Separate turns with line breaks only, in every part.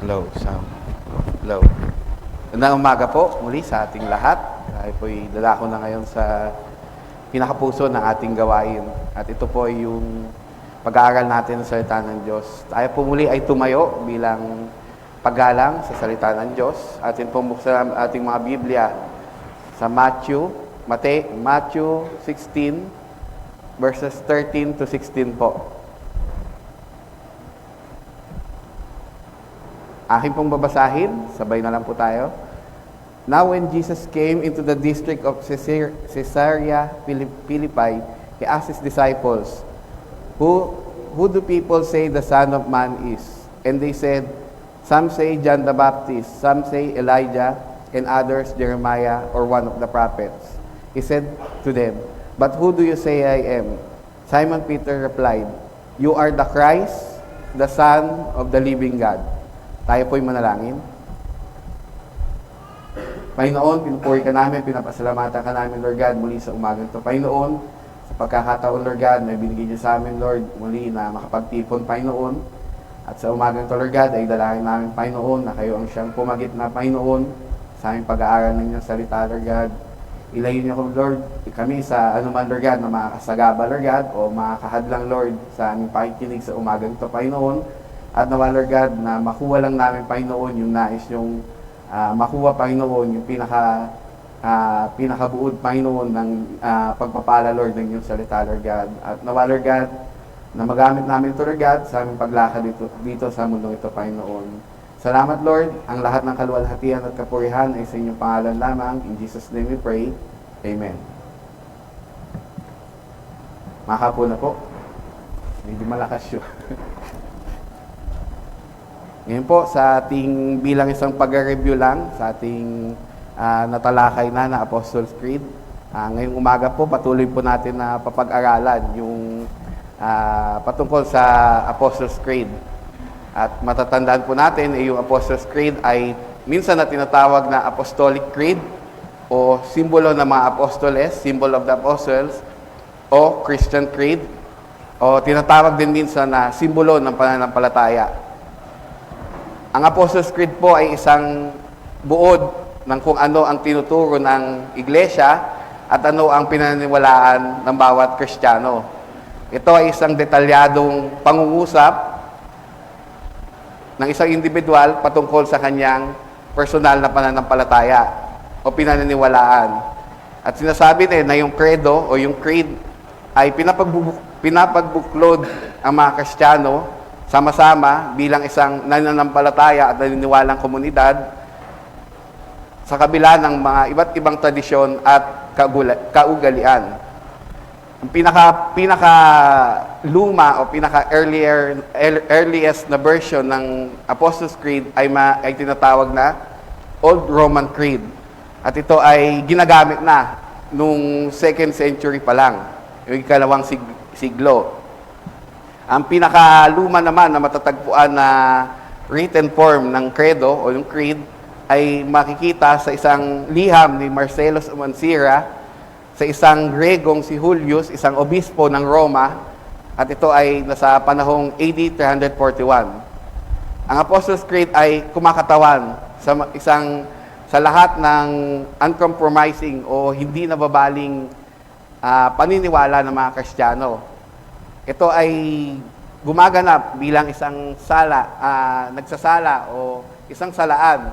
Low sound. Low. Magandang umaga po muli sa ating lahat. Tayo po'y dadako na ngayon sa pinakapuso ng ating gawain. At ito po ay yung pag-aaral natin sa salita ng Diyos. Tayo po muli ay tumayo bilang paggalang sa salita ng Diyos. Atin pong buksan ang ating mga Biblia sa Matthew 16, verses 13 to 16 po. Akin pong babasahin, sabay na lang po tayo. Now when Jesus came into the district of Caesarea Philippi, He asked His disciples, Who do people say the Son of Man is? And they said, Some say John the Baptist, some say Elijah, and others Jeremiah or one of the prophets. He said to them, But who do you say I am? Simon Peter replied, You are the Christ, the Son of the living God. Tayo po'y manalangin. Panginoon, pinupuri ka namin, pinapasalamatan ka namin, Lord God, muli sa umagang ito. Panginoon, sa pagkakataon, Lord God, na binigay niyo sa amin, Lord, muli na makapagtipon, Panginoon. At sa umagang ito, Lord God, ay dalangin namin, Panginoon, na kayo ang siyang pumagit na, Panginoon, sa aming pag-aaral ng inyong salita, Lord God. Ilayin niyo ko, Lord, kami sa anuman, Lord God, na makakasagaba, Lord God, o makakahadlang, Lord, sa aming pakikinig sa umagang ito, Panginoon. At nawa, Lord God, na makuha lang namin, Panginoon, yung nais yung makuha, Panginoon, yung pinakabuod, Panginoon, ng pagpapala, Lord, ng iyong salita, Lord God. At nawa, Lord God, na magamit namin ito, Lord God, sa aming paglakad dito sa mundong ito, Panginoon. Salamat, Lord. Ang lahat ng kaluwalhatian at kapurihan ay sa inyong pangalan lamang. In Jesus' name we pray. Amen. Makapo na po. Medyo malakas yun. Ngayon po, sa ating bilang isang pag-review lang, sa ating natalakay na Apostles' Creed. Ngayong umaga po, patuloy po natin na papag-aralan yung patungkol sa Apostles' Creed. At matatandaan po natin, yung Apostles' Creed ay minsan na tinatawag na Apostolic Creed o simbolo ng mga apostoles, symbol of the apostles, o Christian Creed, o tinatawag din minsan na simbolo ng pananampalataya. Ang Apostles' Creed po ay isang buod ng kung ano ang tinuturo ng iglesia at ano ang pinaniniwalaan ng bawat Kristiyano. Ito ay isang detalyadong pangungusap ng isang individual patungkol sa kanyang personal na pananampalataya o pinaniniwalaan. At sinasabi din na yung credo o yung creed ay pinapagbuklod ang mga Kristiyano sama-sama bilang isang nananampalataya at naniniwalang komunidad sa kabila ng mga iba't ibang tradisyon at kaugalian. Ang pinaka luma o earliest na version ng Apostles' Creed ay tinatawag na Old Roman Creed. At ito ay ginagamit na nung 2nd century pa lang, yung ikalawang siglo. Ang pinakaluma naman na matatagpuan na written form ng credo o yung creed ay makikita sa isang liham ni Marcellus Mansira sa isang Gregong si Julius, isang obispo ng Roma, at ito ay nasa panahong AD 341. Ang Apostles' Creed ay kumakatawan sa lahat ng uncompromising o hindi nababaling paniniwala ng mga Kristiyano. Ito ay gumaganap bilang isang nagsasala o isang salaan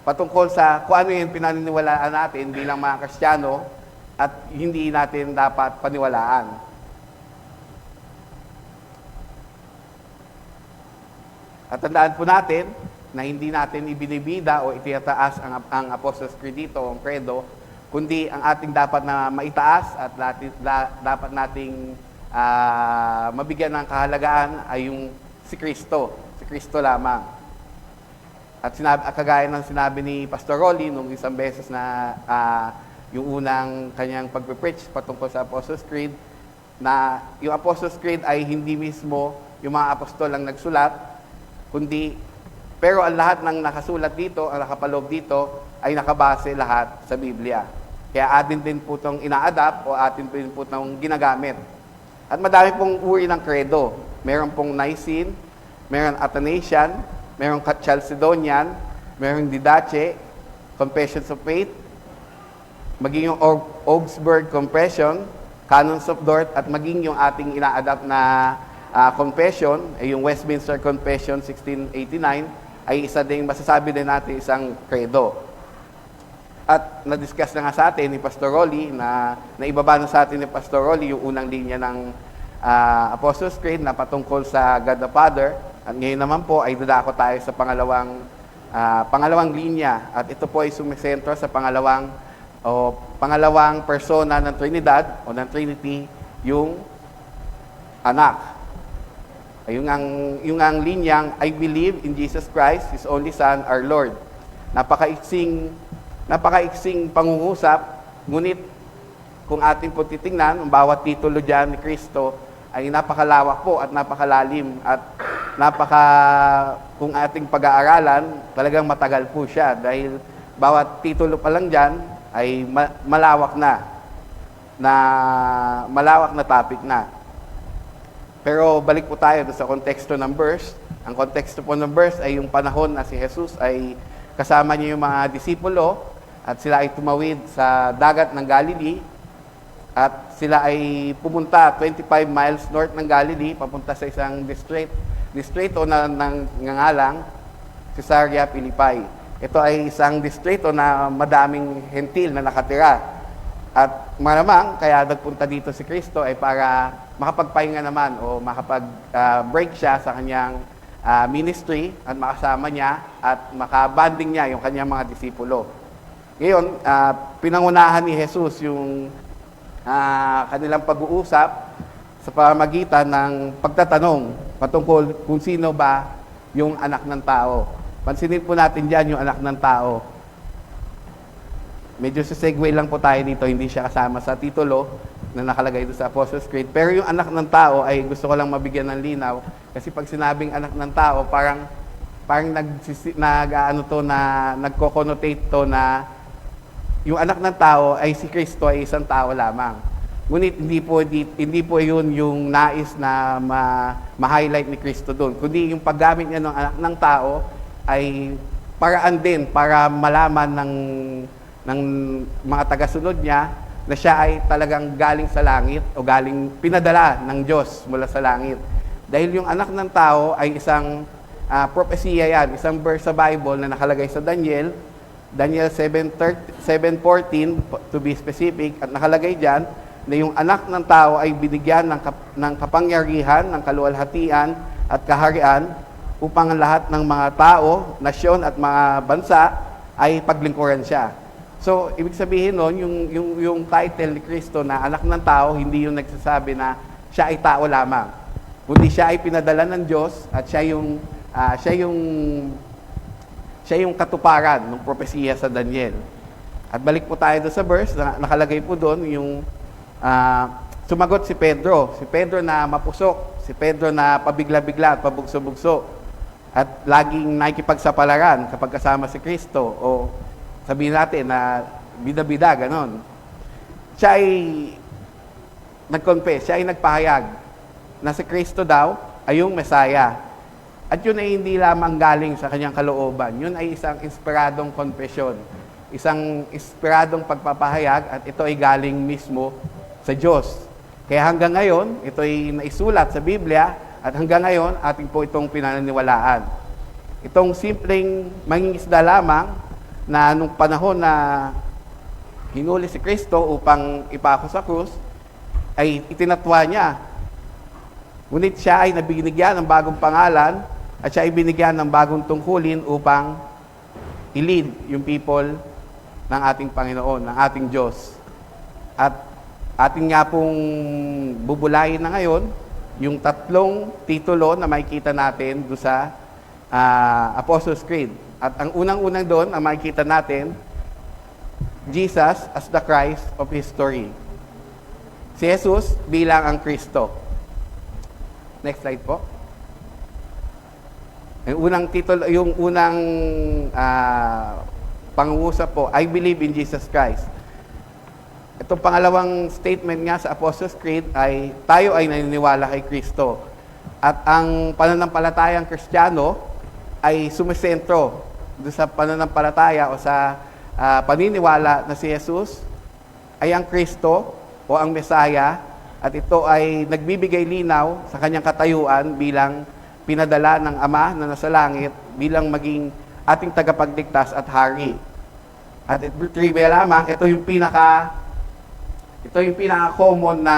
patungkol sa kung ano yung pinaniniwalaan natin bilang mga Kristiyano at hindi natin dapat paniwalaan. At tandaan po natin na hindi natin ibinibida o itiyataas ang Apostles' Creed dito, ang credo, kundi ang ating dapat na maitaas at dapat nating mabigyan ng kahalagaan ay yung si Kristo lamang. At kagaya ng sinabi ni Pastor Rolly nung isang beses na yung unang kanyang pagpe-preach patungkol sa Apostles' Creed, na yung Apostles' Creed ay hindi mismo yung mga apostol ang nagsulat, pero ang lahat ng nakasulat dito, ang nakapaloob dito, ay nakabase lahat sa Biblia. Kaya atin din po itong ina-adapt o atin din po itong ginagamit. At madami pong uri ng credo. Meron pong Nicene, meron Athanasian, merong Chalcedonian, merong Didache, Confessions of Faith, maging yung Augsburg Confession, Canons of Dort, at maging yung ating ina-adapt na confession, yung Westminster Confession 1689, ay isa ding masasabi din natin isang credo. At na-discuss na nga sa atin ni Pastor Rolly, na naibaba na sa atin ni Pastor Rolly yung unang linya ng Apostles' Creed na patungkol sa God the Father. At ngayon naman po ay dadako tayo sa pangalawang linya. At ito po ay sumisentro sa pangalawang persona ng Trinidad o ng Trinity, yung anak. Yung ang linyang, I believe in Jesus Christ, His only Son, our Lord. Napakaiksing pangungusap, ngunit kung ating po titingnan, ang bawat titulo dyan ni Kristo ay napakalawak po at napakalalim at kung ating pag-aaralan, talagang matagal po siya dahil bawat titulo pa lang dyan ay malawak na topic na. Pero balik po tayo sa konteksto ng verse. Ang konteksto po ng verse ay yung panahon na si Jesus ay kasama niya yung mga disipulo at sila ay tumawid sa dagat ng Galilee at sila ay pumunta 25 miles north ng Galilee papunta sa isang distrito na nangangalang Caesarea Philippi. Ito ay isang distrito na madaming hentil na nakatira. At malamang kaya nagpunta dito si Kristo ay para makapagpahinga naman o makapag-break siya sa kanyang ministry at makasama niya at makabanding niya yung kanyang mga disipulo. Ngayon, pinangunahan ni Jesus yung kanilang pag-uusap sa pamamagitan ng pagtatanong patungkol kung sino ba yung anak ng tao. Pansinin po natin dyan yung anak ng tao. Medyo segue lang po tayo dito, hindi siya kasama sa titulo na nakalagay doon sa Apostles' Creed. Pero yung anak ng tao ay gusto ko lang mabigyan ng linaw kasi pag sinabing anak ng tao, parang nagko-connotate to na yung anak ng tao ay si Kristo ay isang tao lamang. Ngunit hindi po yun yung nais na ma-highlight ni Kristo doon. Kundi yung paggamit niya ng anak ng tao ay paraan din para malaman ng mga tagasunod niya na siya ay talagang galing sa langit o pinadala ng Diyos mula sa langit. Dahil yung anak ng tao ay isang propesiya yan, isang verse sa Bible na nakalagay sa Daniel 7:14 to be specific, at nakalagay dyan na yung anak ng tao ay binigyan ng kapangyarihan, ng kaluwalhatian at kaharian upang ang lahat ng mga tao, nasyon at mga bansa ay paglingkuran siya. So, ibig sabihin nun, yung title ni Kristo na anak ng tao, hindi yung nagsasabi na siya ay tao lamang. Kundi siya ay pinadala ng Diyos at siya yung katuparan ng propesiya sa Daniel. At balik po tayo doon sa verse, nakalagay po doon yung sumagot si Pedro na mapusok, si Pedro na pabigla-bigla at pabugso-bugso at laging nakikipagsapalaran kapag kasama si Kristo o sabihin natin na bida-bida, ganon. Siya ay nag-confess, siya ay nagpahayag na si Kristo daw ay yung Messiah. At yun ay hindi lamang galing sa kanyang kalooban. Yun ay isang inspiradong confession. Isang inspiradong pagpapahayag at ito ay galing mismo sa Diyos. Kaya hanggang ngayon, ito ay naisulat sa Biblia at hanggang ngayon, ating po itong pinaniniwalaan. Itong simpleng mangingisda lamang na nung panahon na hinuli si Kristo upang ipako sa krus, ay itinatwa niya. Ngunit siya ay nabinigyan ng bagong pangalan at siya ay binigyan ng bagong tungkulin upang i-lead yung people ng ating Panginoon, ng ating Diyos. At ating nga pong bubulayin na ngayon yung tatlong titulo na makikita natin doon sa Apostles' Creed. At ang unang-unang doon na makikita natin, Jesus as the Christ of history. Si Jesus bilang ang Kristo. Next slide po. Yung unang pangungusap po, I believe in Jesus Christ. Itong pangalawang statement nga sa Apostles' Creed ay tayo ay naniniwala kay Kristo. At ang pananampalatayang Kristiyano ay sumisentro doon sa pananampalataya o sa paniniwala na si Jesus ay ang Kristo o ang Mesaya, at ito ay nagbibigay linaw sa kanyang katayuan bilang pinadala ng Ama na nasa langit bilang maging ating tagapagligtas at hari. At trivia lamang, ito yung pinaka-common na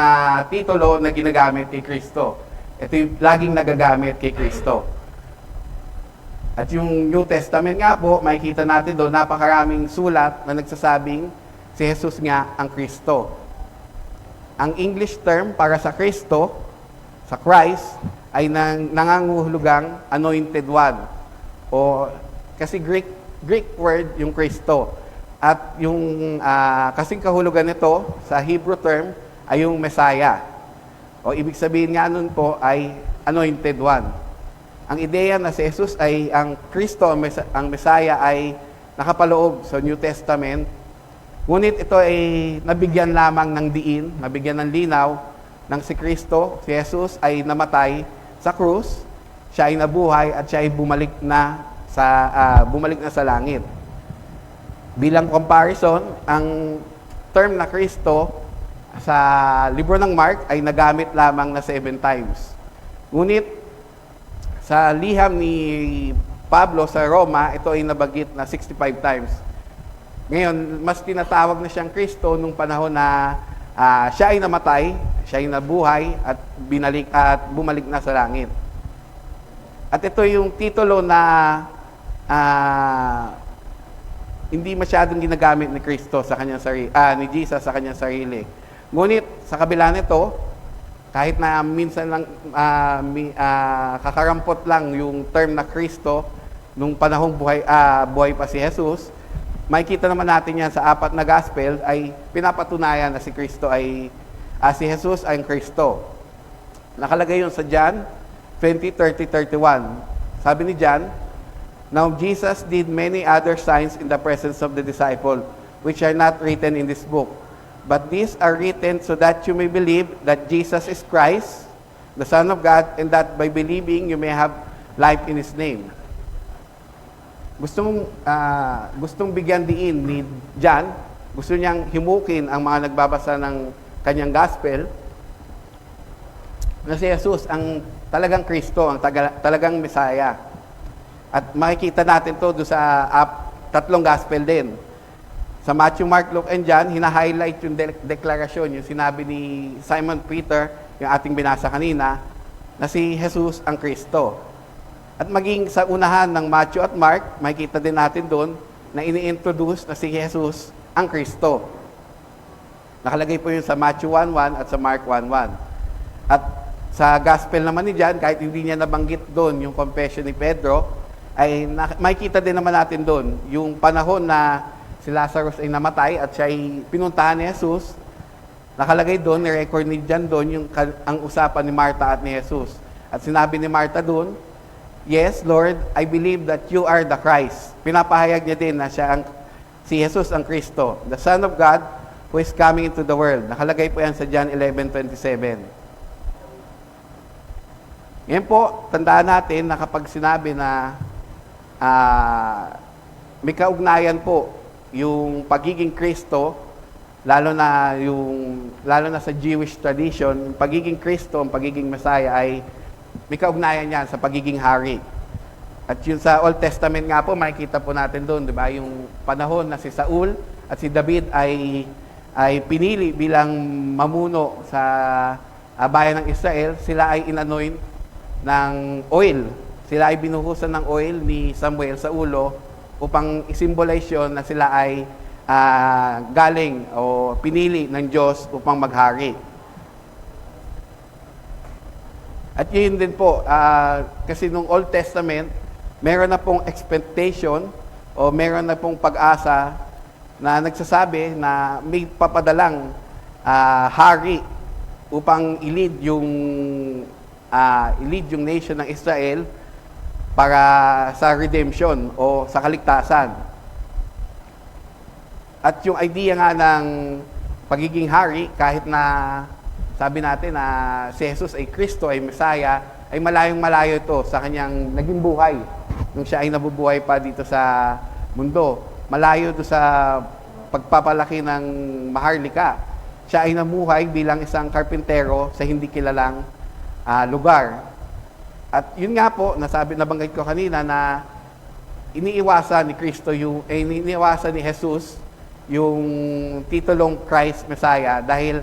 titulo na ginagamit kay Kristo. Ito yung laging nagagamit kay Kristo. At yung New Testament nga po, makikita natin doon, napakaraming sulat na nagsasabing si Jesus nga ang Kristo. Ang English term para sa Kristo, sa Christ, ay nangangahulugang anointed one. O kasi Greek word yung Kristo. At yung kasing kahulugan nito sa Hebrew term ay yung Messiah. O ibig sabihin nga nun po ay anointed one. Ang ideya na si Jesus ay ang Kristo, ang Messiah ay nakapaloob sa New Testament. Ngunit ito ay nabigyan lamang ng diin, nabigyan ng linaw ng si Kristo, si Jesus ay namatay sa krus, siya ay nabuhay at siya ay bumalik na sa langit. Bilang comparison, ang term na Kristo sa libro ng Mark ay nagamit lamang na 7 times. Ngunit sa liham ni Pablo sa Roma, ito ay nabanggit na 65 times. Ngayon, mas tinatawag na siyang Kristo nung panahon na siya ay namatay, siya ay nabuhay at bumalik na sa langit. At ito yung titulo na hindi masyadong ginagamit ni Kristo sa kanyang sarili, ni Jesus sa kanyang sarili. Ngunit sa kabila nito, kahit na minsan lang kakarampot lang yung term na Kristo nung panahong buhay pa si Jesus, makikita naman natin yan sa 4 na gospel ay pinapatunayan na si Kristo ay si Jesus ay ang Kristo. Nakalagay yun sa John 20:30-31. Sabi ni John, "Now Jesus did many other signs in the presence of the disciple, which are not written in this book. But these are written so that you may believe that Jesus is Christ, the Son of God, and that by believing you may have life in His name." Gustong bigyan diin ni John, gusto niyang himukin ang mga nagbabasa ng kanyang gospel na si Jesus ang talagang Kristo, ang talagang Messiah. At makikita natin to doon sa 3 gospel din. Sa Matthew, Mark, Luke, and John, hina-highlight yung deklarasyon, yung sinabi ni Simon Peter, yung ating binasa kanina, na si Jesus ang Kristo. At maging sa unahan ng Matthew at Mark, makikita din natin doon na ini-introduce na si Jesus ang Kristo. Nakalagay po yun sa Matthew 1:1 at sa Mark 1:1. At sa Gospel naman ni John, kahit hindi niya nabanggit doon yung confession ni Pedro, ay makikita din naman natin doon yung panahon na si Lazarus ay namatay at siya ay pinuntahan ni Jesus. Nakalagay doon, ni-record ni John doon ang usapan ni Martha at ni Jesus. At sinabi ni Martha doon, "Yes, Lord, I believe that you are the Christ." Pinapahayag niya din na si Jesus ang Kristo, the Son of God who is coming into the world. Nakalagay po yan sa John 11:27. Ngayon po, tandaan natin na kapag sinabi na may kaugnayan po yung pagiging Kristo, lalo na sa Jewish tradition, yung pagiging Kristo, ang pagiging Messiah ay may kaugnayan yan sa pagiging hari. At yun sa Old Testament nga po, makikita po natin doon, di ba? Yung panahon na si Saul at si David ay pinili bilang mamuno sa bayan ng Israel. Sila ay inanoint ng oil. Sila ay binuhusan ng oil ni Samuel sa ulo upang isimbolize yun na sila ay galing o pinili ng Diyos upang maghari. At yun din po, kasi nung Old Testament, meron na pong expectation o meron na pong pag-asa na nagsasabi na may papadalang hari upang i-lead yung nation ng Israel para sa redemption o sa kaligtasan. At yung idea nga ng pagiging hari, kahit na sabi natin na si Jesus ay Kristo, ay Messiah, ay malayong-malayo ito sa kanyang naging buhay. nung siya ay nabubuhay pa dito sa mundo. Malayo do sa pagpapalaki ng maharlika. Siya ay namuhay bilang isang karpintero sa hindi kilalang lugar. At yun nga po, nabanggit ko kanina na iniiwasan ni Jesus yung titulong Christ Messiah dahil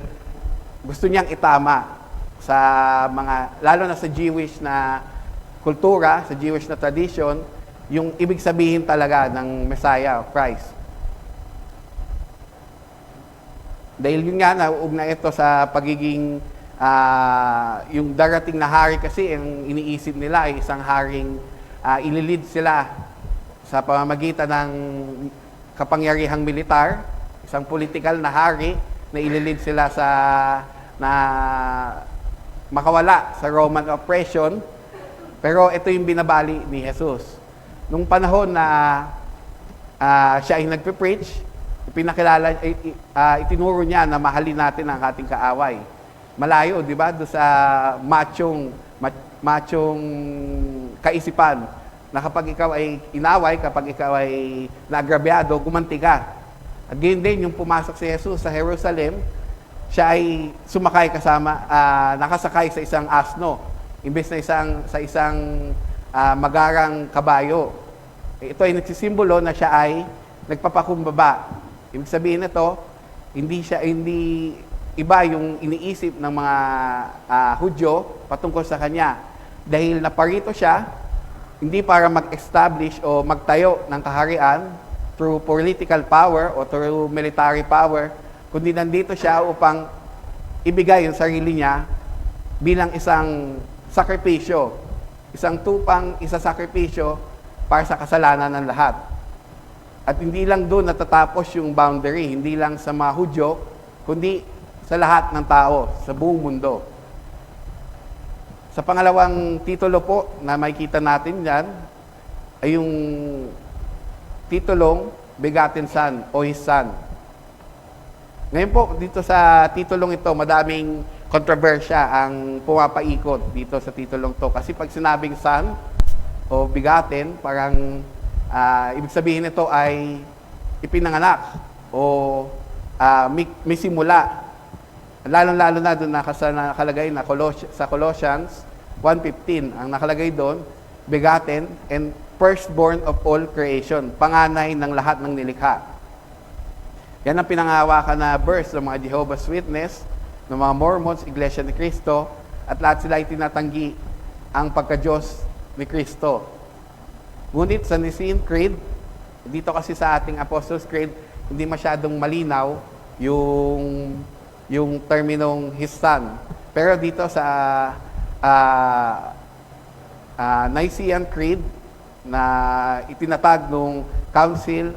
gusto niyang itama sa lalo na sa Jewish na kultura, sa Jewish na tradition, yung ibig sabihin talaga ng Messiah, Christ. Dahil yun nga, nauugnay ito sa pagiging yung darating na hari kasi, ang iniisip nila ay isang haring ililid sila sa pamamagitan ng kapangyarihang militar, isang political na hari na ililid sila na makawala sa Roman oppression. Pero ito yung binabali ni Jesus. Nung panahon na siya ay nagpe-preach, itinuro niya na mahalin natin ang ating kaaway. Malayo, di ba? Doon sa machong kaisipan na kapag ikaw ay inaway, kapag ikaw ay naagrabyado, gumanti ka. At ganyan din, yung pumasok si Jesus sa Jerusalem, siya ay sumakay nakasakay sa isang asno, imbes na sa isang magarang kabayo. Ito ay nagsisimbolo na siya ay nagpapakumbaba. Ibig sabihin nito, hindi iba yung iniisip ng mga Hudyo patungkol sa kanya. Dahil naparito siya, hindi para mag-establish o magtayo ng kaharian through political power o through military power, kundi nandito siya upang ibigay yung sarili niya bilang isang sakripisyo, isang tupang isasakripisyo para sa kasalanan ng lahat. At hindi lang doon natatapos yung boundary, hindi lang sa mga Hudyo, kundi sa lahat ng tao, sa buong mundo. Sa pangalawang titulo po na makikita natin dyan, ay yung titulong Begotten Son o His Son. Ngayon po, dito sa titulong ito, madaming kontrobersya ang pumapaikot dito sa titulong to. Kasi pag sinabing son o begotten, parang ibig sabihin nito ay ipinanganak o may simula. Lalong-lalo na doon nakalagay na sa Colossians 1:15, ang nakalagay doon, begotten and firstborn of all creation, panganay ng lahat ng nilikha. Yan ang pinangahawakan na verse ng mga Jehovah's Witness, ng mga Mormons, Iglesia ni Cristo, at lahat sila ay tinatanggi ang pagka-Diyos ni Cristo. Ngunit sa Nicene Creed, dito kasi sa ating Apostles' Creed, hindi masyadong malinaw yung terminong His Son. Pero dito sa Nicene Creed na itinatag nung Council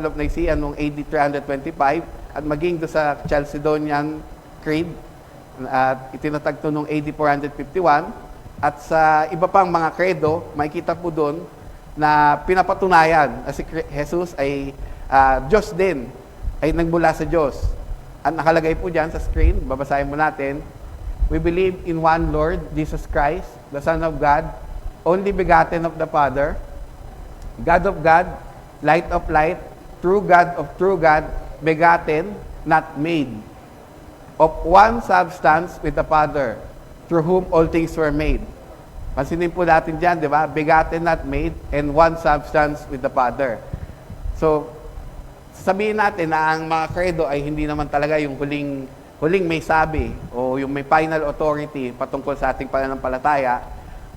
of Nicaea nung AD 325 at maging do sa Chalcedonian Creed at itinatag to nung AD 451 at sa iba pang mga credo, makikita po doon na pinapatunayan na si Jesus ay Diyos din, ay nagmula sa Diyos. At nakalagay po dyan sa screen, babasahin mo natin, we believe in one Lord, Jesus Christ, the Son of God, only begotten of the Father, God of God, light of light, true God of true God, begotten, not made, of one substance with the Father, through whom all things were made. Pansinin po natin dyan, di ba? Begotten, not made, and one substance with the Father. So, sabihin natin na ang mga credo ay hindi naman talaga yung huling may sabi o yung may final authority patungkol sa ating pananampalataya.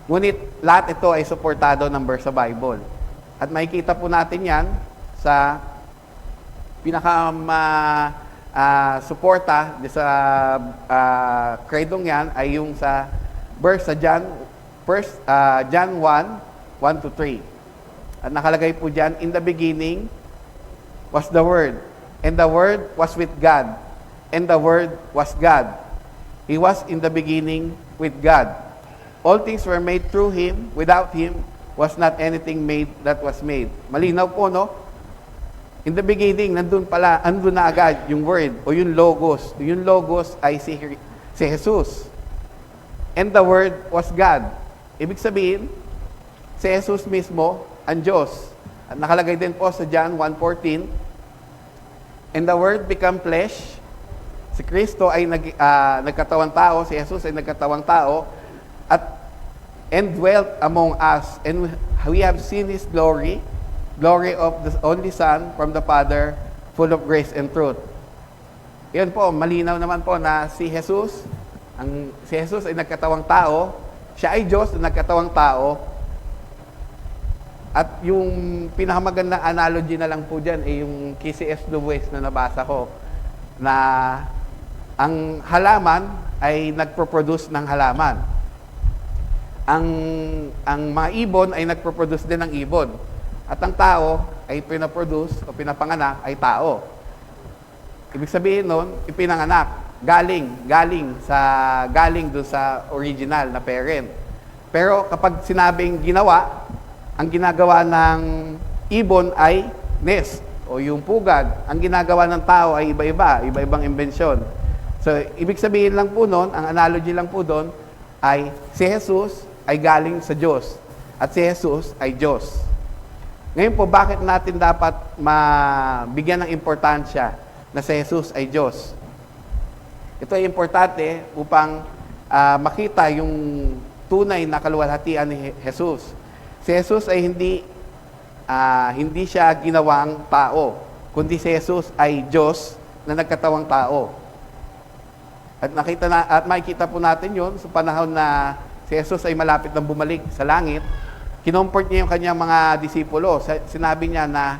Ngunit lahat ito ay suportado ng verse sa Bible. At makikita po natin yan sa suporta sa credong yan ay yung sa verse sa John 1, 1-3. At nakalagay po dyan, in the beginning was the Word, and the Word was with God, and the Word was God. He was in the beginning with God. All things were made through Him. Without Him was not anything made that was made. Malinaw po, no? In the beginning, andun na agad yung Word o yung Logos. Yung Logos ay si Jesus. And the Word was God. Ibig sabihin, si Jesus mismo ang Diyos. At nakalagay din po sa John 1:14, "And the Word become flesh." Si Kristo ay nagkatawang tao, si Jesus ay nagkatawang tao, and dwelt among us. And we have seen His glory, glory of the only Son from the Father, full of grace and truth. Yan po, malinaw naman po na si Jesus ay nagkatawang tao, siya ay Diyos na nagkatawang tao. At yung pinakamagandang analogy na lang po dyan ay yung kay C.S. Lewis na nabasa ko, na ang halaman ay nagpo-produce ng halaman. Ang mga ibon ay nagpo-produce din ng ibon. At ang tao ay pinaproduce o pinapanganak ay tao. Ibig sabihin nun, ipinanganak, galing doon sa original na parent. Pero kapag sinabing ginawa, ang ginagawa ng ibon ay nest o yung pugad. Ang ginagawa ng tao ay iba-ibang imbensyon. So, ibig sabihin lang po nun, ang analogy lang po doon, ay si Jesus ay galing sa Diyos at si Jesus ay Diyos. Ngayon po, bakit natin dapat mabigyan ng importansya na si Jesus ay Diyos? Ito ay importante upang makita yung tunay na kaluwalhatian ni Jesus. Si Jesus ay hindi siya ginawang tao, kundi si Jesus ay Diyos na nagkatawang tao. At makikita po natin yun sa panahon na si Jesus ay malapit na bumalik sa langit. Kinomport niya yung kanyang mga disipulo. Sinabi niya na,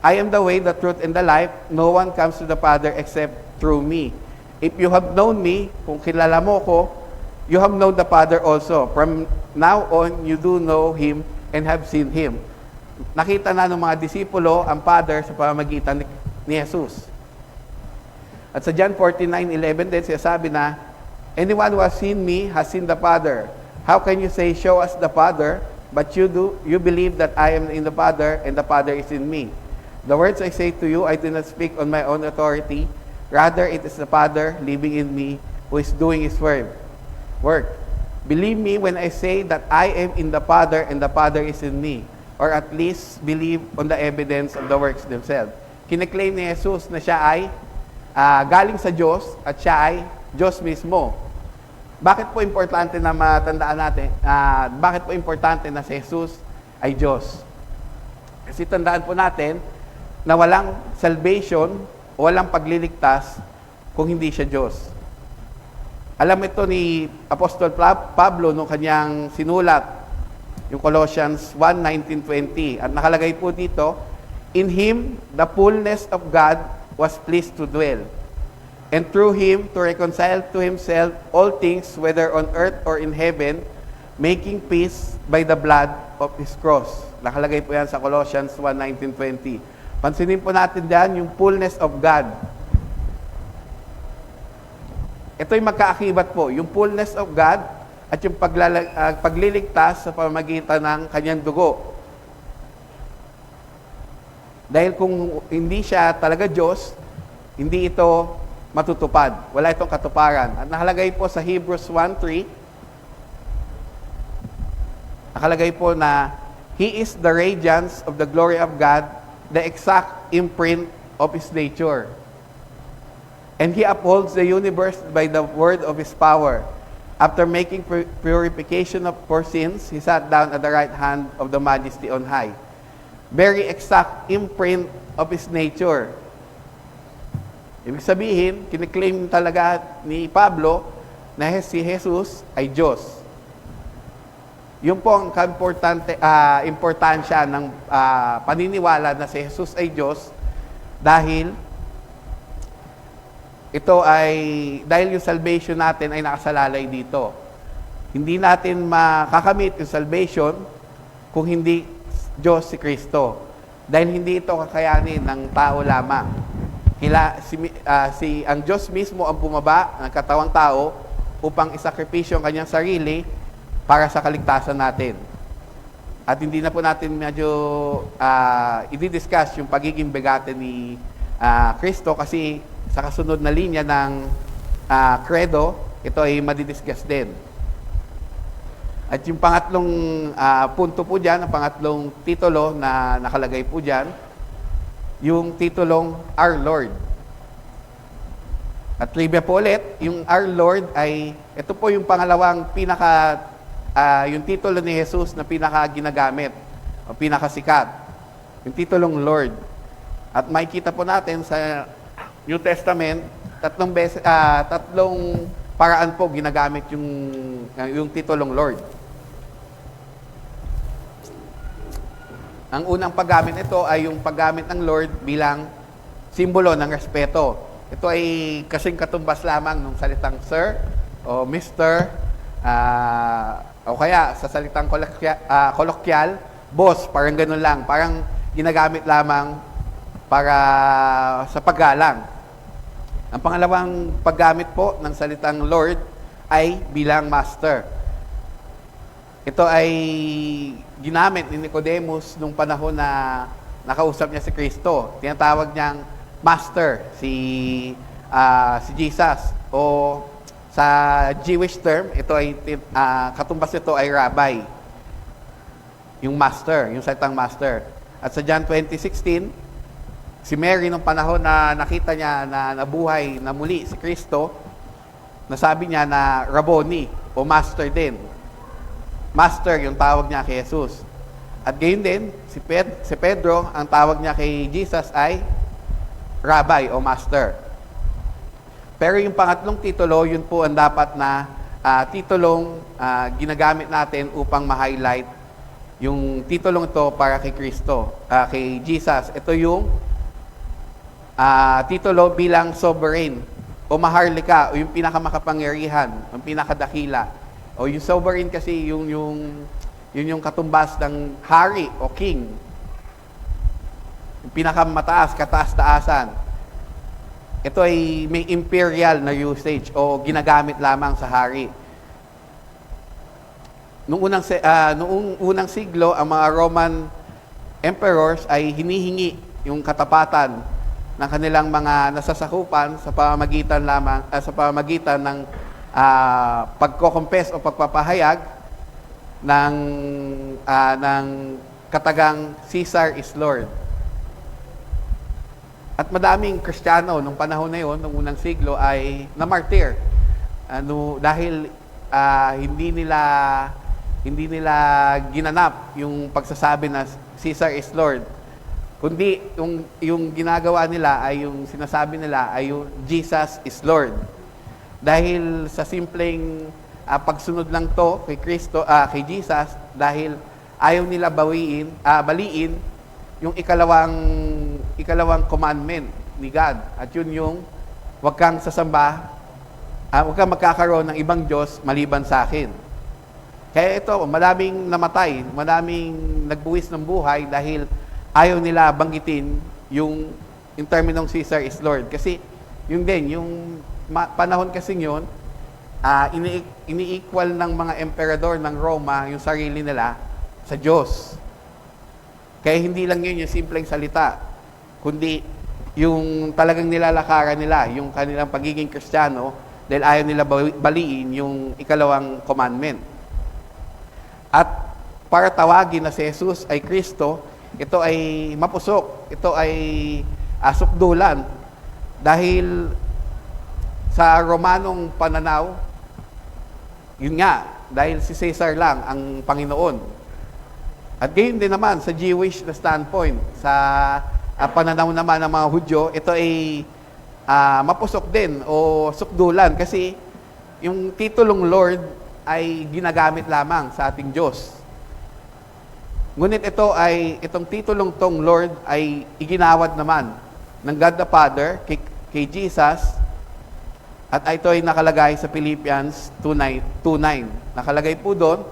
"I am the way, the truth, and the life. No one comes to the Father except through me. If you have known me," kung kilala mo ko, "you have known the Father also. From now on, you do know Him and have seen Him." Nakita na ng mga disipulo ang Father sa pamamagitan ni Jesus. At sa John 14:9-11 din, sabi na, "Anyone who has seen me has seen the Father. How can you say, 'Show us the Father'? But you believe that I am in the Father and the Father is in me. The words I say to you, I do not speak on my own authority. Rather, it is the Father living in me who is doing His work. Believe me when I say that I am in the Father and the Father is in me. Or at least believe on the evidence of the works themselves." Kiniklaim ni Jesus na siya ay galing sa Diyos at siya ay Diyos mismo. Bakit po importante na matandaan natin? Bakit po importante na si Jesus ay Diyos? Kasi tandaan po natin na walang salvation o walang pagliligtas kung hindi siya Diyos. Alam ito ni Apostol Pablo nung kanyang sinulat, yung Colossians 1:19-20. At nakalagay po dito, "In Him, the fullness of God was pleased to dwell, and through Him to reconcile to Himself all things, whether on earth or in heaven, making peace by the blood of His cross." Nakalagay po yan sa Colossians 1:19-20. Pansinin po natin dyan yung fullness of God. Ito'y magkaakibat po, yung fullness of God at yung pagliligtas sa pamamagitan ng kanyang dugo. Dahil kung hindi siya talaga Diyos, hindi ito matutupad. Wala itong katuparan. At nakalagay po sa Hebrews 1:3, nakalagay po na, "He is the radiance of the glory of God, the exact imprint of His nature. And He upholds the universe by the word of His power. After making purification for sins, He sat down at the right hand of the Majesty on high." Very exact imprint of His nature. Ibig sabihin, kiniklaim talaga ni Pablo na si Jesus ay Diyos. Yun po ang importansya ng paniniwala na si Jesus ay Diyos dahil yung salvation natin ay nakasalalay dito. Hindi natin makakamit yung salvation kung hindi Diyos si Kristo. Dahil hindi ito kakayanin ng tao lamang. Ang Diyos mismo ang bumaba ng katawang tao upang isakripisyo ang kanyang sarili para sa kaligtasan natin. At hindi na po natin medyo i-discuss yung pagiging bigate ni Kristo kasi sa kasunod na linya ng credo, ito ay madidiscuss din. At yung pangatlong punto po dyan, ang pangatlong titulo na nakalagay po dyan, yung titulong Our Lord. At trivia po ulit, yung Our Lord ay, ito po yung pangalawang yung titulo ni Jesus na pinaka ginagamit, o pinakasikat, yung titulong Lord. At makikita po natin sa New Testament, tatlong paraan po ginagamit yung titulong Lord. Ang unang paggamit nito ay yung paggamit ng Lord bilang simbolo ng respeto. Ito ay kasing katumbas lamang ng salitang Sir o Mr. O kaya sa salitang kolokyal, boss, parang ganun lang. Parang ginagamit lamang para sa paggalang. Ang pangalawang paggamit po ng salitang Lord ay bilang Master. Ito ay ginamit ni Nicodemus nung panahon na nakausap niya si Kristo. Tinatawag niyang Master si Jesus. O sa Jewish term, ito ay katumbas nito ay Rabbi. Yung Master, yung salitang Master. At sa John 20:16, si Mary nung panahon na nakita niya na nabuhay na muli si Kristo, nasabi niya na Rabboni o Master din. Master yung tawag niya kay Jesus. At gayon din, si Pedro, ang tawag niya kay Jesus ay Rabbi o Master. Pero yung pangatlong titulo, yun po ang dapat na titulong ginagamit natin upang ma-highlight yung titulong ito para kay Kristo, kay Jesus. Ito yung titulo bilang sovereign o maharlika o yung pinakamakapangyarihan, yung pinakadakila. O yung sovereign kasi yung katumbas ng hari o king. Yung pinakamataas, kataas-taasan. Ito ay may imperial na usage o ginagamit lamang sa hari. Noong unang siglo, ang mga Roman emperors ay hinihingi yung katapatan ng kanilang mga nasasakupan sa pamamagitan ng pagko-confess o pagpapahayag ng katagang Caesar is Lord. At madaming Kristiyano nung panahon na yon, nung unang siglo, ay namartir. Dahil hindi nila ginanap yung pagsasabi na Caesar is Lord. Kundi yung ginagawa nila ay yung sinasabi nila ay yung Jesus is Lord. Dahil sa simpleng pagsunod lang to kay Kristo, kay Jesus, dahil ayaw nila baliin yung ikalawang commandment ni God. At yun yung huwag kang sasamba, huwag kang magkakaroon ng ibang Diyos maliban sa akin. Kaya ito, maraming namatay, maraming nagbuwis ng buhay dahil ayaw nila banggitin yung terminong Caesar is Lord. Kasi yung panahon kasing yun, ini-equal ng mga emperador ng Roma yung sarili nila sa Diyos. Kaya hindi lang yun yung simpleng salita, kundi yung talagang nilalakaran nila, yung kanilang pagiging Kristiyano, dahil ayaw nila baliin yung ikalawang commandment. At para tawagin na si Jesus ay Kristo, ito ay mapusok, ito ay sukdulan. Dahil sa Romanong pananaw, yun nga, dahil si Caesar lang ang Panginoon. At gayon din naman sa Jewish na standpoint, sa pananaw naman ng mga Hudyo, ito ay mapusok din o sukdulan kasi yung titulong Lord ay ginagamit lamang sa ating Diyos. Ngunit itong titulong tong Lord ay iginawad naman ng God the Father kay Jesus. At ito ay nakalagay sa Philippians 2:9. Nakalagay po doon,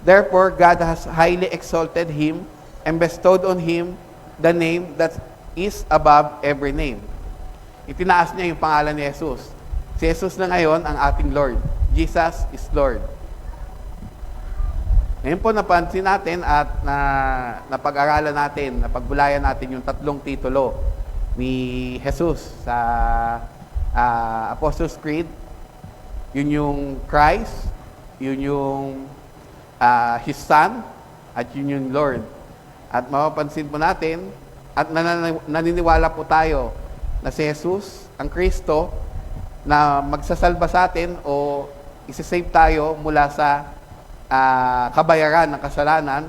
therefore God has highly exalted Him and bestowed on Him the name that is above every name. Itinaas niya yung pangalan ni Jesus. Si Jesus na ngayon ang ating Lord. Jesus is Lord. Ngayon po napansin natin at napag-aralan natin, napagbulayan natin yung tatlong titulo ni Jesus sa Apostles' Creed. Yun yung Christ, yun yung His Son, at yun yung Lord. At mapapansin po natin, at naniniwala po tayo na si Jesus, ang Kristo, na magsasalba sa atin o isi-save tayo mula sa kabayaran ng kasalanan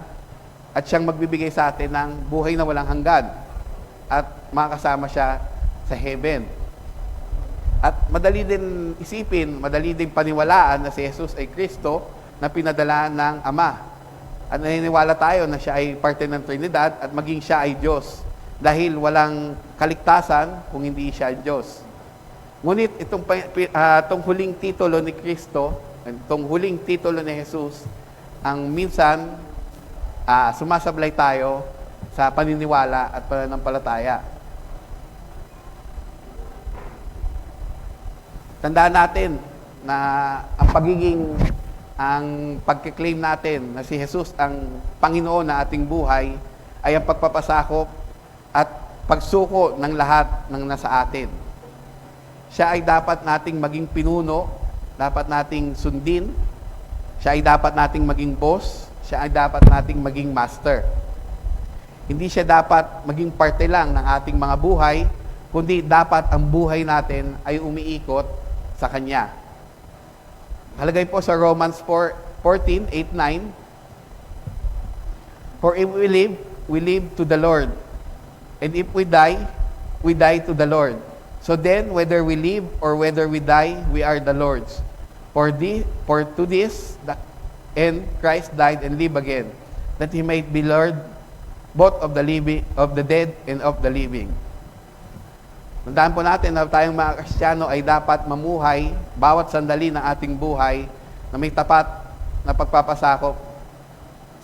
at siyang magbibigay sa atin ng buhay na walang hanggan at makakasama siya sa heaven. At madali din isipin, madali din paniwalaan na si Jesus ay Kristo na pinadala ng Ama. At naniniwala tayo na siya ay parte ng Trinidad at maging siya ay Diyos dahil walang kaligtasan kung hindi siya Diyos. Ngunit itong huling titulo ni Kristo, itong huling titulo ni Jesus, ang minsan sumasablay tayo sa paniniwala at pananampalataya. Tandaan natin na ang pagkiklaim natin na si Jesus ang Panginoon na ating buhay ay ang pagpapasakop at pagsuko ng lahat ng nasa atin. Siya ay dapat nating maging pinuno, dapat nating sundin, siya ay dapat nating maging boss, siya ay dapat nating maging master. Hindi siya dapat maging parte lang ng ating mga buhay, kundi dapat ang buhay natin ay umiikot sa Kanya. Halagay po sa Romans 14:8-9. For if we live to the Lord. And if we die to the Lord. So then, whether we live or whether we die, we are the Lord's. For to this, and Christ died and lived again, that He might be Lord both of the dead and of the living. Tandaan po natin na tayong mga Kristiyano ay dapat mamuhay bawat sandali ng ating buhay na may tapat na pagpapasakop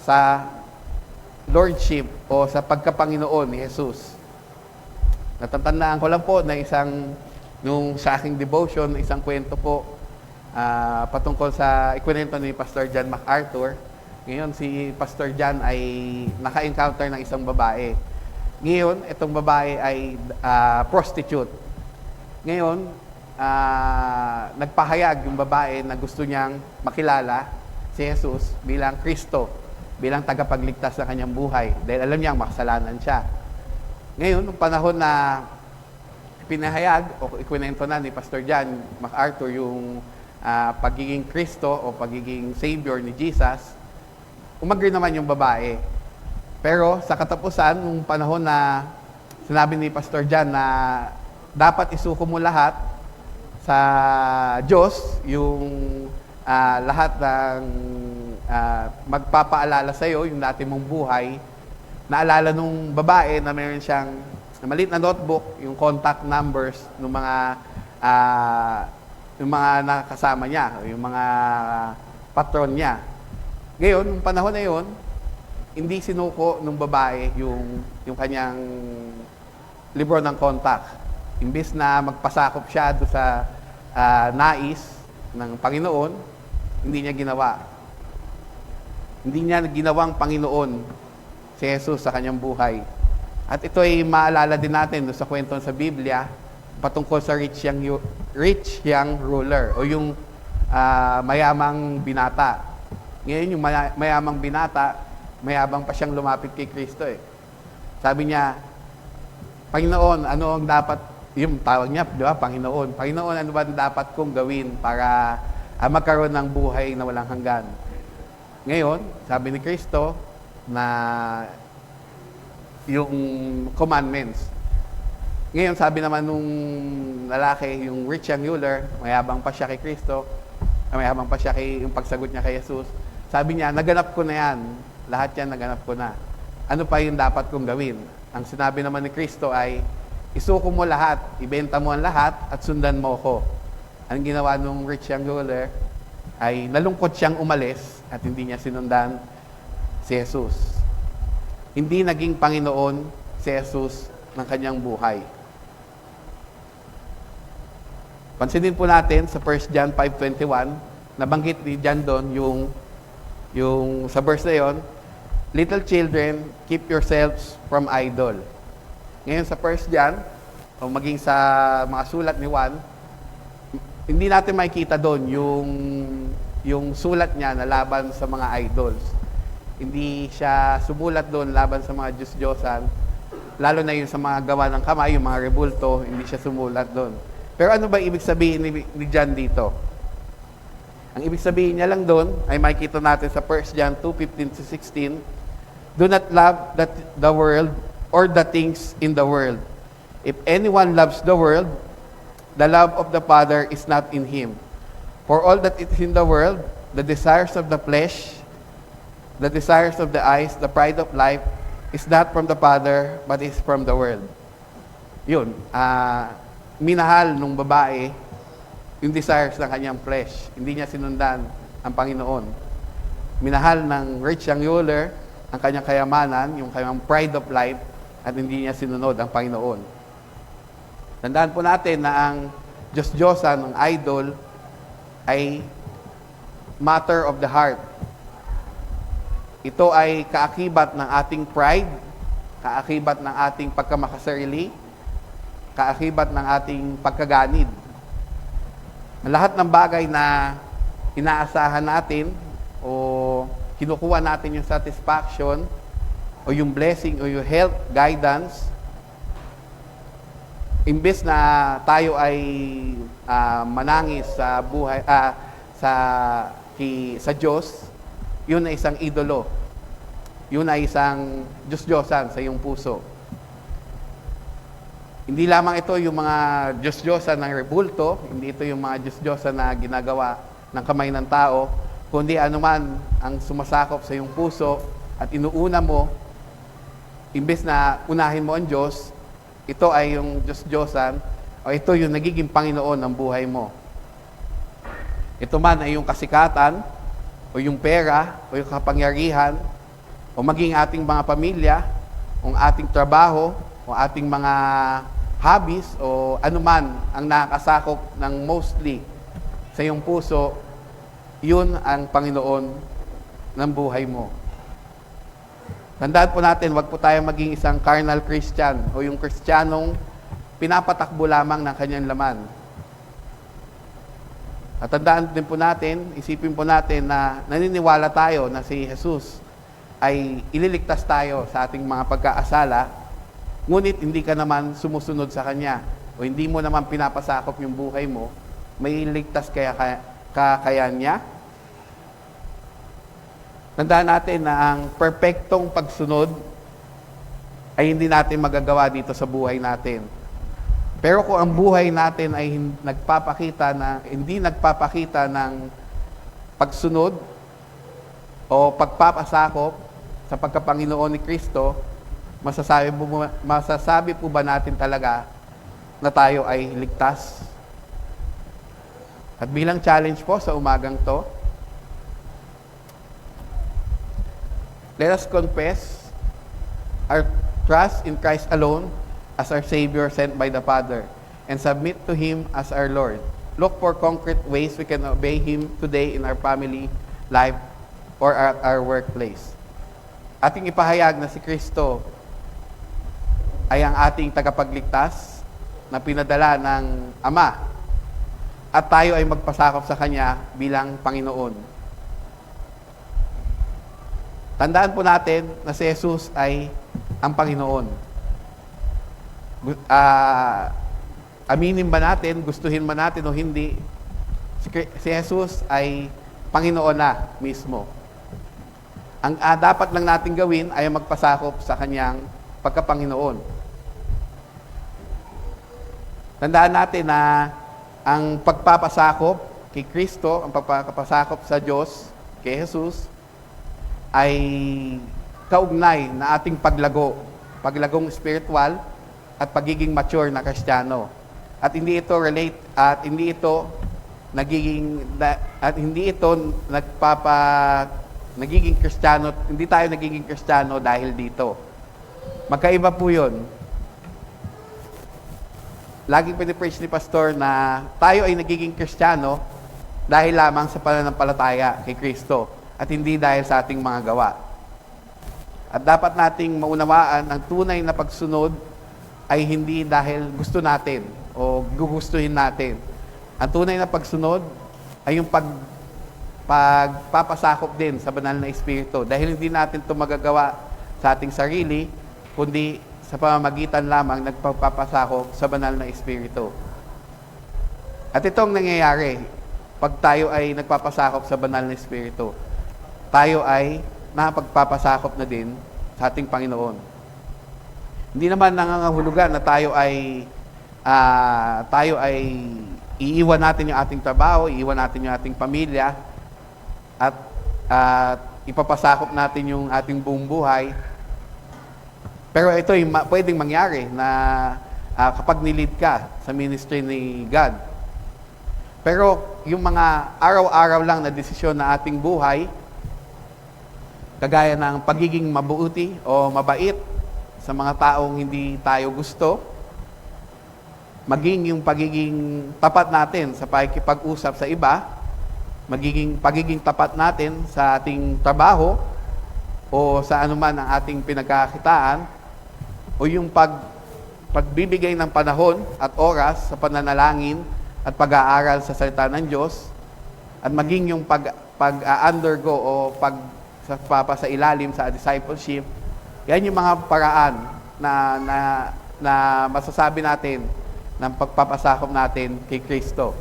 sa Lordship o sa pagkapanginoon ni Jesus. Natatandaan ko lang po na nung sa aking devotion, isang kwento po patungkol sa ikwento ni Pastor John MacArthur. Ngayon, si Pastor John ay naka-encounter ng isang babae. Ngayon, itong babae ay prostitute. Ngayon, nagpahayag yung babae na gusto niyang makilala si Jesus bilang Kristo, bilang tagapagligtas sa kanyang buhay. Dahil alam niyang makasalanan siya. Ngayon, nung panahon na pinahayag o ikwento na ni Pastor John MacArthur yung pagiging Kristo o pagiging Savior ni Jesus, umagri naman yung babae. Pero sa katapusan, nung panahon na sinabi ni Pastor John na dapat isuko mo lahat sa Diyos, yung lahat ng magpapaalala sa iyo, yung dati mong buhay, naalala nung babae na mayroon siyang maliit na notebook, yung contact numbers ng mga nakasama niya, yung mga patron niya. Ngayon, nung panahon na yun, hindi sinuko ng babae yung kanyang libro ng contact. Imbis na magpasakop siya doon sa nais ng Panginoon, hindi niya ginawa. Hindi niya ginawang Panginoon si Jesus sa kanyang buhay. At ito ay maalala din natin doon sa kwento sa Biblia patungkol sa rich young ruler o yung mayamang binata. Ngayon yung mayamang binata, mayabang pa siyang lumapit kay Kristo eh. Sabi niya, Panginoon, ano ang dapat, yung tawag niya, di ba, Panginoon, ano ba dapat kong gawin para magkaroon ng buhay na walang hanggan? Ngayon, sabi ni Kristo, na yung commandments. Ngayon, sabi naman nung lalaki, yung rich young ruler, mayabang pa siya kay Kristo, mayabang pa siya yung pagsagot niya kay Jesus. Sabi niya, naganap ko na yan. Lahat yan, naganap ko na. Ano pa yung dapat kong gawin? Ang sinabi naman ni Kristo ay, isuko mo lahat, ibenta mo ang lahat, at sundan mo ko. Ang ginawa nung rich young ruler ay nalungkot siyang umalis at hindi niya sinundan si Jesus. Hindi naging Panginoon si Jesus ng kanyang buhay. Pansinin po natin sa 1 John 5:21, nabanggit ni John doon yung sa verse na yon, little children, keep yourselves from idol. Ngayon sa 1 John, o maging sa mga sulat ni Juan, hindi natin makikita doon yung sulat niya na laban sa mga idols. Hindi siya sumulat doon laban sa mga Diyos-Diyosan, lalo na yung sa mga gawa ng kamay, yung mga rebulto, hindi siya sumulat doon. Pero ano ba ibig sabihin ni John dito? Ang ibig sabihin niya lang doon ay makikita natin sa 1 John 2:15-16, do not love the world or the things in the world. If anyone loves the world, the love of the Father is not in him. For all that is in the world, the desires of the flesh, the desires of the eyes, the pride of life, is not from the Father, but is from the world. Yun, minahal nung babae yung desires ng kanyang flesh. Hindi niya sinundan ang Panginoon. Minahal ng rich young ruler ang kanyang kayamanan, yung kanyang pride of life, at hindi niya sinunod ang Panginoon. Tandaan po natin na ang Diyos-Diyosan, ang idol, ay matter of the heart. Ito ay kaakibat ng ating pride, kaakibat ng ating pagkamakasarili, kaakibat ng ating pagkaganid. Ang lahat ng bagay na inaasahan natin o kinukuha natin yung satisfaction o yung blessing o yung health, guidance, imbes na tayo ay manangis sa buhay sa Diyos, yun ay isang idolo. Yun ay isang Diyos-Diyosan sa iyong puso. Hindi lamang ito yung mga Diyos-Diyosan ng rebulto, hindi ito yung mga Diyos-Diyosan na ginagawa ng kamay ng tao, kundi anuman ang sumasakop sa iyong puso at inuuna mo, imbes na unahin mo ang Diyos, ito ay yung Diyos-Diyosan o ito yung nagiging Panginoon ng buhay mo. Ito man ay yung kasikatan o yung pera o yung kapangyarihan o maging ating mga pamilya o ating trabaho o ating mga hobbies o anuman ang nakakasakop ng mostly sa iyong puso, yun ang Panginoon ng buhay mo. Tandaan po natin, wag po tayo maging isang carnal Christian o yung Kristiyanong pinapatakbo lamang ng kanyang laman. At tandaan din po natin, isipin po natin na naniniwala tayo na si Jesus ay ililigtas tayo sa ating mga pagkaasala, ngunit hindi ka naman sumusunod sa Kanya o hindi mo naman pinapasakop yung buhay mo, may iligtas kaya niya? Tandaan natin na ang perpektong pagsunod ay hindi natin magagawa dito sa buhay natin. Pero kung ang buhay natin ay hindi nagpapakita ng pagsunod o pagpapasakop sa pagkapanginoon ni Kristo, masasabi po ba natin talaga na tayo ay ligtas? At bilang challenge po sa umagang to, let us confess our trust in Christ alone as our Savior sent by the Father and submit to Him as our Lord. Look for concrete ways we can obey Him today in our family life or at our workplace. Ating ipahayag na si Kristo ay ang ating tagapagligtas na pinadala ng Ama at tayo ay magpasakop sa Kanya bilang Panginoon. Tandaan po natin na si Jesus ay ang Panginoon. Aminin ba natin, gustuhin ba natin o hindi, si Jesus ay Panginoon na mismo. Ang dapat lang natin gawin ay magpasakop sa Kanyang pagkapanginoon. Tandaan natin na ang pagpapasakop kay Kristo, ang pagpapasakop sa Diyos, kay Jesus, ay kaugnay na ating paglagong spiritual at pagiging mature na Kristiyano. At hindi ito nagiging Kristiyano, hindi tayo nagiging Kristiyano dahil dito. Magkaiba po 'yon. Laging pinipreach ni Pastor na tayo ay nagiging Kristiyano dahil lamang sa pananampalataya kay Kristo at hindi dahil sa ating mga gawa. At dapat nating maunawaan ang tunay na pagsunod ay hindi dahil gusto natin o gugustuhin natin. Ang tunay na pagsunod ay yung pagpapasakop din sa banal na Espiritu. Dahil hindi natin ito magagawa sa ating sarili, kundi sa pamamagitan lamang nagpapasakop sa banal na Espiritu. At itong nangyayari, pag tayo ay nagpapasakop sa banal na Espiritu, tayo ay nakapagpapasakop na din sa ating Panginoon. Hindi naman nangangahulugan na tayo ay iiwan natin yung ating trabaho, iiwan natin yung ating pamilya, at ipapasakop natin yung ating buong buhay. Pero ito ay pwedeng mangyari na kapag nilid ka sa ministry ni God. Pero yung mga araw-araw lang na desisyon na ating buhay, kagaya ng pagiging mabuti o mabait sa mga taong hindi tayo gusto, maging yung pagiging tapat natin sa pakikipag-usap sa iba, pagiging tapat natin sa ating trabaho o sa anuman ang ating pinagkakitaan, o yung pagbibigay ng panahon at oras sa pananalangin at pag-aaral sa salita ng Diyos, at maging yung pag-undergo o sa ilalim sa discipleship. Yan yung mga paraan na masasabi natin ng pagpapasakop natin kay Kristo.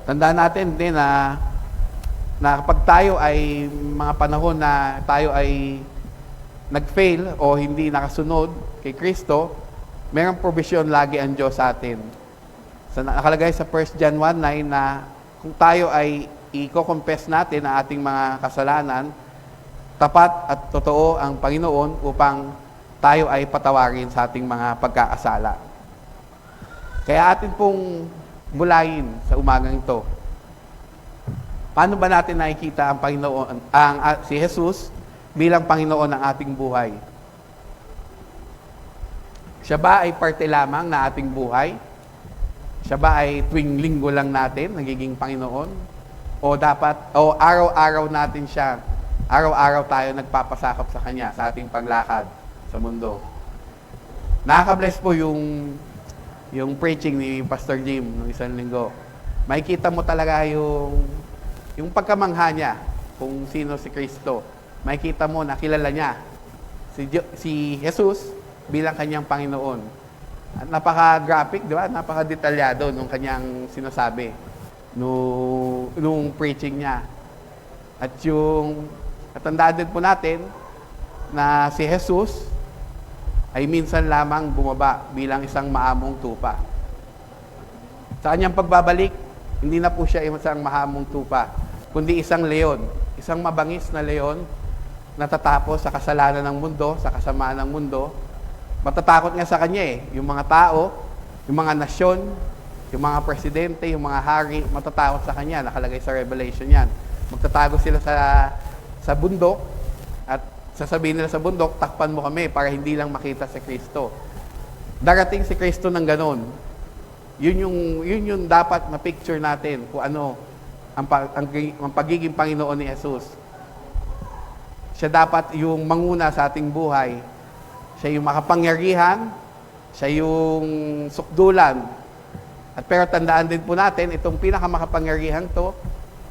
Tandaan natin din na kapag tayo ay mga panahon na tayo ay nag-fail o hindi nakasunod kay Kristo, mayroong provision lagi ang Diyos sa atin. Nakalagay sa 1 John 1:9 na kung tayo ay i-confess natin ang ating mga kasalanan, tapat at totoo ang Panginoon upang tayo ay patawarin sa ating mga pagkakasala. Kaya atin pong bulayin sa umagang ito. Paano ba natin nakikita ang Panginoon, si Jesus bilang Panginoon ng ating buhay? Siya ba ay parte lamang na ating buhay? Siya ba ay tuwing linggo lang natin nagiging Panginoon? O araw-araw natin siya, araw-araw tayo nagpapasakop sa Kanya sa ating paglakad sa mundo? Nakaka-bless po yung preaching ni Pastor Jim ng isang linggo. Makikita mo talaga yung pagkamangha niya kung sino si Kristo. Makikita mo na kilala niya si Jesus bilang Kanyang Panginoon. At napaka-graphic, di ba? Napaka-detalyado nung Kanyang sinasabi nung preaching niya. At katandaan din po natin na si Jesus ay minsan lamang bumaba bilang isang maamong tupa. Sa Kanyang pagbabalik, hindi na po siya isang maamong tupa, kundi isang leon, isang mabangis na leon na tatapos sa kasalanan ng mundo, sa kasamaan ng mundo. Matatakot nga sa Kanya yung mga tao, yung mga nasyon, yung mga presidente, yung mga hari, matatakot sa Kanya. Nakalagay sa Revelation yan. Magtatago sila sa bundok at sasabihin nila sa bundok, takpan mo kami para hindi lang makita si Kristo. Darating si Kristo ng ganon. Yun yung dapat ma-picture natin kung ano ang pagiging Panginoon ni Jesus. Siya dapat yung manguna sa ating buhay. Siya yung makapangyarihan, siya yung sukdulan. Pero tandaan din po natin, itong pinakamakapangyarihan to,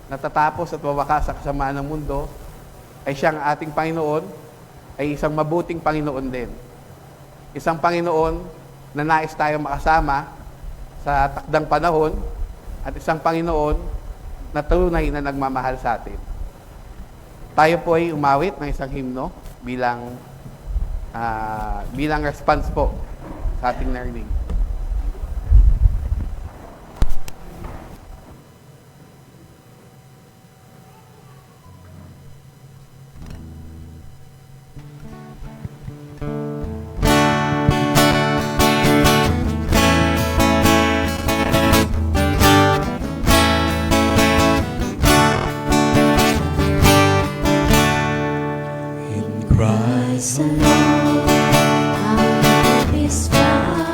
natatapos at wawakas sa kasamaan ng mundo, ay siyang ating Panginoon, ay isang mabuting Panginoon din. Isang Panginoon na nais tayong makasama sa takdang panahon, at isang Panginoon na tunay na nagmamahal sa atin. Tayo po ay umawit ng isang himno bilang response po sa ating narinig.
Christ alone, our hope is found.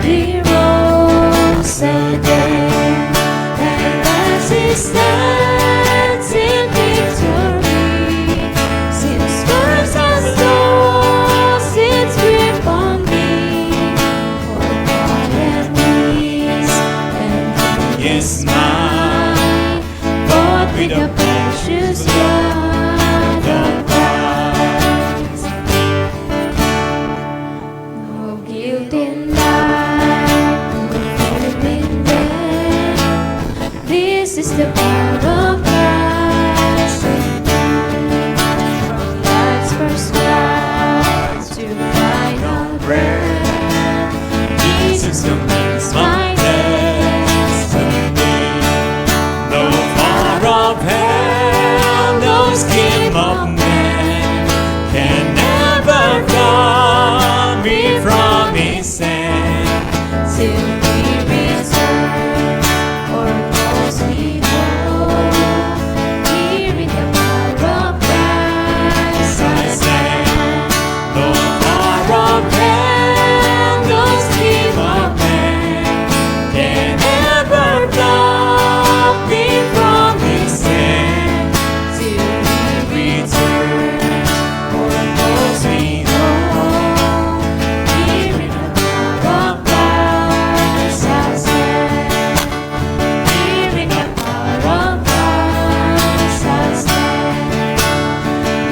He rose again, and as He stands in victory, sin's curse has lost its grip on me. For God and peace, and He is mine, bought with the precious blood of Christ. No guilt in life, no hope in death. This is the power of Christ in me. From life's first cry to final breath, Jesus completes my destiny. No power of hell, no scheme of man can ever cut me from His hand. Till He returns or calls me home, here in the power of Christ I stand. No power of hell, no scheme of man can ever pluck me from His hand. Till He returns or calls me home, here in the power of Christ I stand. Here in the power of Christ I stand.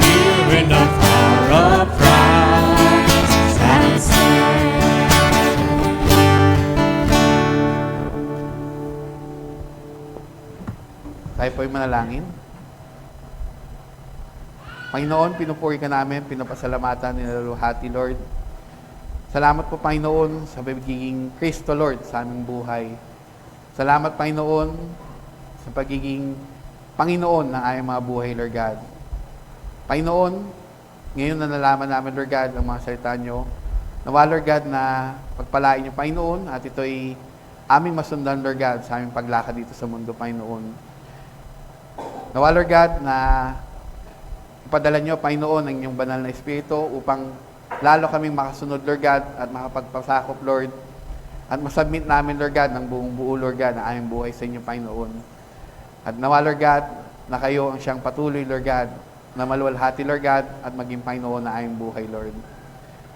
Here in the power of Christ I stand.
Tayo po'y manalangin. Panginoon, pinupuri ka namin, pinapasalamatan, nilaluhati, Lord. Salamat po, Panginoon, sa pagiging Kristo, Lord, sa aming buhay. Salamat, Panginoon, sa pagiging Panginoon ng aming mga buhay, Lord God. Panginoon, ngayon na nalaman namin, Lord God, ang mga salita nyo. Nawa, Lord God, na pagpalain nyo, Panginoon, at ito'y aming masundan, Lord God, sa aming paglakad dito sa mundo, Panginoon. Nawa, Lord God, na ipadala nyo, Panginoon, ang inyong banal na Espiritu upang lalo kaming makasunod, Lord God, at makapagpasakop, Lord, at masubmit namin, Lord God, ng buong buo, Lord God, na aming buhay sa inyo, Panginoon. At nawa, Lord God, na kayo ang siyang patuloy, Lord God, na maluwalhati, Lord God, at maging Panginoon na aming buhay, Lord.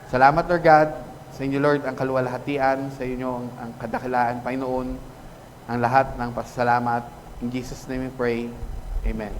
Salamat, Lord God, sa inyo, Lord, ang kaluwalhatian, sa inyo ang kadakilaan, Panginoon, ang lahat ng pasasalamat. In Jesus' name we pray. Amen.